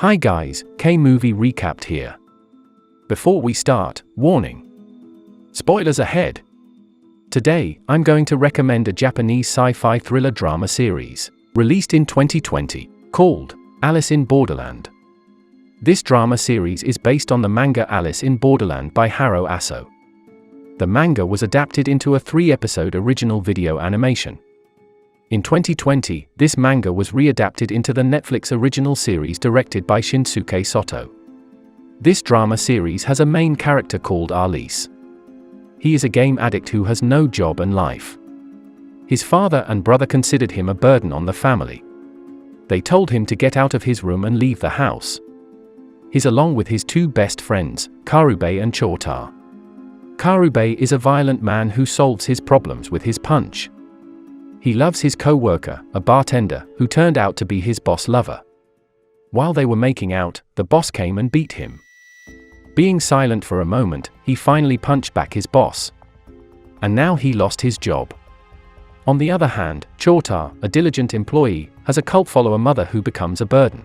Hi guys, K-Movie Recapped here. Before we start, warning. Spoilers ahead. Today, I'm going to recommend a Japanese sci-fi thriller drama series, released in 2020, called Alice in Borderland. This drama series is based on the manga Alice in Borderland by Haro Aso. The manga was adapted into a 3-episode original video animation. In 2020, this manga was readapted into the Netflix original series directed by Shinsuke Soto. This drama series has a main character called Alice. He is a game addict who has no job and life. His father and brother considered him a burden on the family. They told him to get out of his room and leave the house. He's along with his two best friends, Karube and Chota. Karube is a violent man who solves his problems with his punch. He loves his co-worker, a bartender, who turned out to be his boss lover. While they were making out, the boss came and beat him. Being silent for a moment, he finally punched back his boss. And now he lost his job. On the other hand, Chota, a diligent employee, has a cult follower mother who becomes a burden.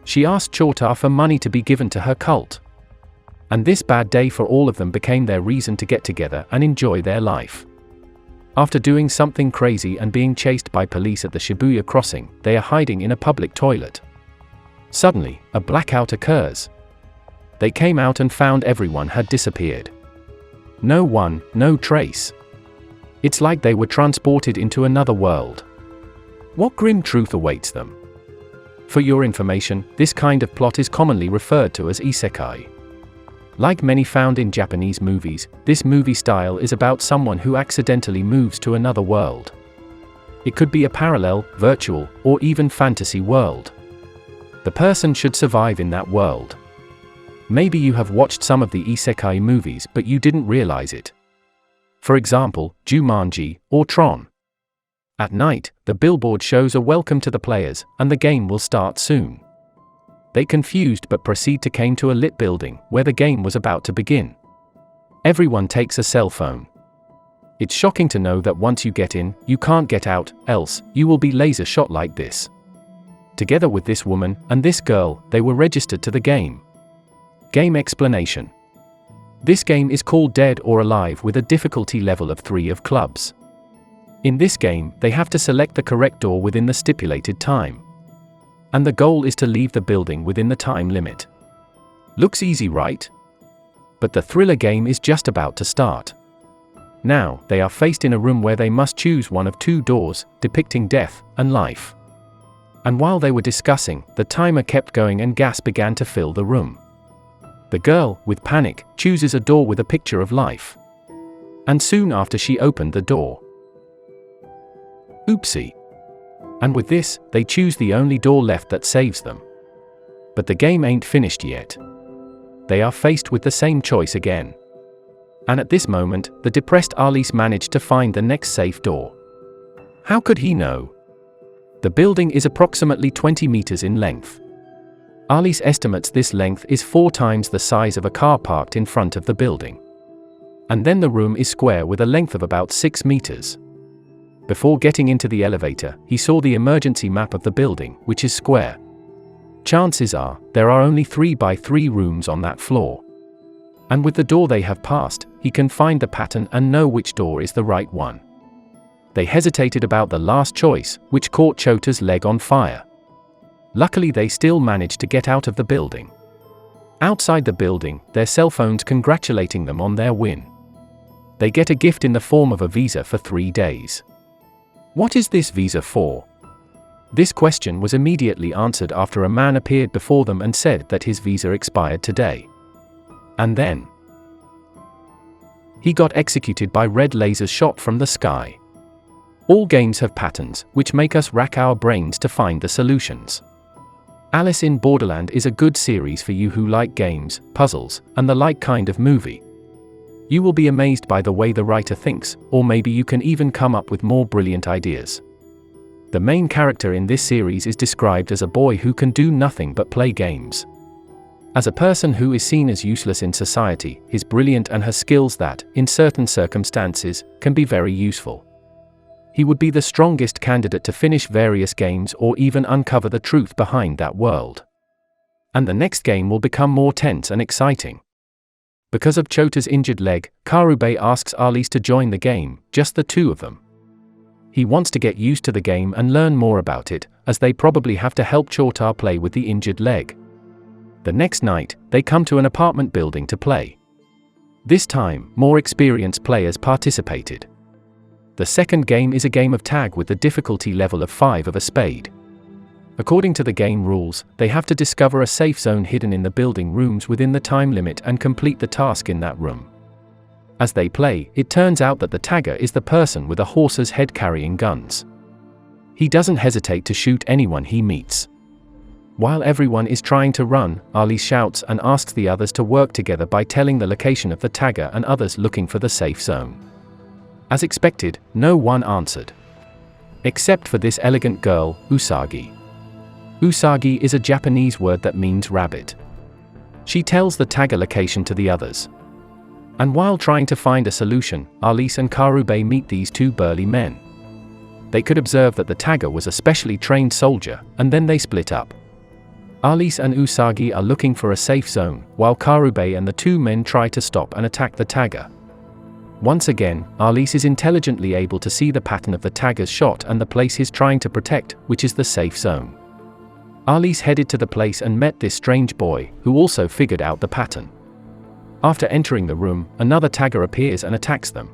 She asked Chota for money to be given to her cult. And this bad day for all of them became their reason to get together and enjoy their life. After doing something crazy and being chased by police at the Shibuya crossing, they are hiding in a public toilet. Suddenly, a blackout occurs. They came out and found everyone had disappeared. No trace. It's like they were transported into another world. What grim truth awaits them? For your information, this kind of plot is commonly referred to as isekai. Like many found in Japanese movies, this movie style is about someone who accidentally moves to another world. It could be a parallel, virtual, or even fantasy world. The person should survive in that world. Maybe you have watched some of the isekai movies but you didn't realize it. For example, Jumanji, or Tron. At night, the billboard shows a welcome to the players, and the game will start soon. They confused but proceed to came to a lit building, where the game was about to begin. Everyone takes a cell phone. It's shocking to know that once you get in, you can't get out, else, you will be laser shot like this. Together with this woman, and this girl, they were registered to the game. Game explanation. This game is called Dead or Alive with a difficulty level of 3 of clubs. In this game, they have to select the correct door within the stipulated time. And the goal is to leave the building within the time limit. Looks easy, right? But the thriller game is just about to start. Now, they are faced in a room where they must choose one of 2 doors, depicting death and life. And while they were discussing, the timer kept going and gas began to fill the room. The girl, with panic, chooses a door with a picture of life. And soon after she opened the door. Oopsie. And with this, they choose the only door left that saves them. But the game ain't finished yet. They are faced with the same choice again. And at this moment, the depressed Alice managed to find the next safe door. How could he know? The building is approximately 20 meters in length. Alice estimates this length is 4 times the size of a car parked in front of the building. And then the room is square with a length of about 6 meters. Before getting into the elevator, he saw the emergency map of the building, which is square. Chances are, there are only 3 by 3 rooms on that floor. And with the door they have passed, he can find the pattern and know which door is the right one. They hesitated about the last choice, which caught Chota's leg on fire. Luckily they still managed to get out of the building. Outside the building, their cell phones congratulating them on their win. They get a gift in the form of a visa for 3 days. What is this visa for? This question was immediately answered after a man appeared before them and said that his visa expired today. And then he got executed by red lasers shot from the sky. All games have patterns, which make us rack our brains to find the solutions. Alice in Borderland is a good series for you who like games, puzzles, and the like kind of movie. You will be amazed by the way the writer thinks, or maybe you can even come up with more brilliant ideas. The main character in this series is described as a boy who can do nothing but play games. As a person who is seen as useless in society, he's brilliant and has skills that, in certain circumstances, can be very useful. He would be the strongest candidate to finish various games or even uncover the truth behind that world. And the next game will become more tense and exciting. Because of Chota's injured leg, Karube asks Alice to join the game, just the two of them. He wants to get used to the game and learn more about it, as they probably have to help Chota play with the injured leg. The next night, they come to an apartment building to play. This time, more experienced players participated. The second game is a game of tag with the difficulty level of 5 of a spade. According to the game rules, they have to discover a safe zone hidden in the building rooms within the time limit and complete the task in that room. As they play, it turns out that the tagger is the person with a horse's head carrying guns. He doesn't hesitate to shoot anyone he meets. While everyone is trying to run, Ali shouts and asks the others to work together by telling the location of the tagger and others looking for the safe zone. As expected, no one answered. Except for this elegant girl, Usagi. Usagi is a Japanese word that means rabbit. She tells the tagger location to the others. And while trying to find a solution, Alice and Karube meet these two burly men. They could observe that the tagger was a specially trained soldier, and then they split up. Alice and Usagi are looking for a safe zone, while Karube and the two men try to stop and attack the tagger. Once again, Alice is intelligently able to see the pattern of the tagger's shot and the place he's trying to protect, which is the safe zone. Alice headed to the place and met this strange boy, who also figured out the pattern. After entering the room, another tagger appears and attacks them.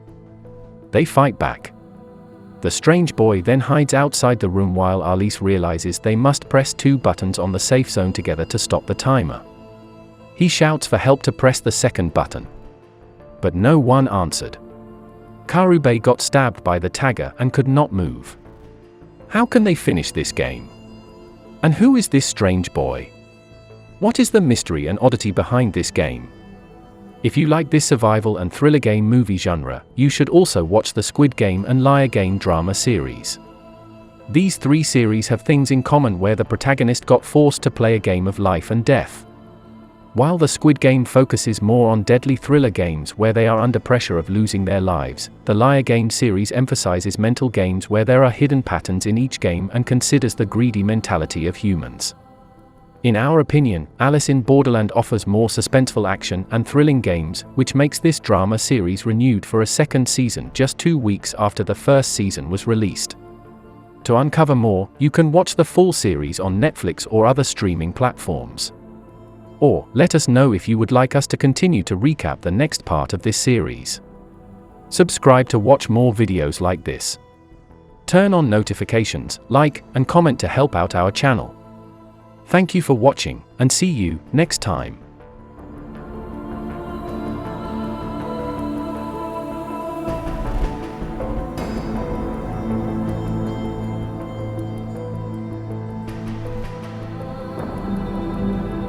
They fight back. The strange boy then hides outside the room while Alice realizes they must press 2 buttons on the safe zone together to stop the timer. He shouts for help to press the second button. But no one answered. Karube got stabbed by the tagger and could not move. How can they finish this game? And who is this strange boy? What is the mystery and oddity behind this game? If you like this survival and thriller game movie genre, you should also watch the Squid Game and Liar Game drama series. These 3 series have things in common where the protagonist got forced to play a game of life and death. While the Squid Game focuses more on deadly thriller games where they are under pressure of losing their lives, the Liar Game series emphasizes mental games where there are hidden patterns in each game and considers the greedy mentality of humans. In our opinion, Alice in Borderland offers more suspenseful action and thrilling games, which makes this drama series renewed for a second season just 2 weeks after the first season was released. To uncover more, you can watch the full series on Netflix or other streaming platforms. Or, let us know if you would like us to continue to recap the next part of this series. Subscribe to watch more videos like this. Turn on notifications, like, and comment to help out our channel. Thank you for watching, and see you next time.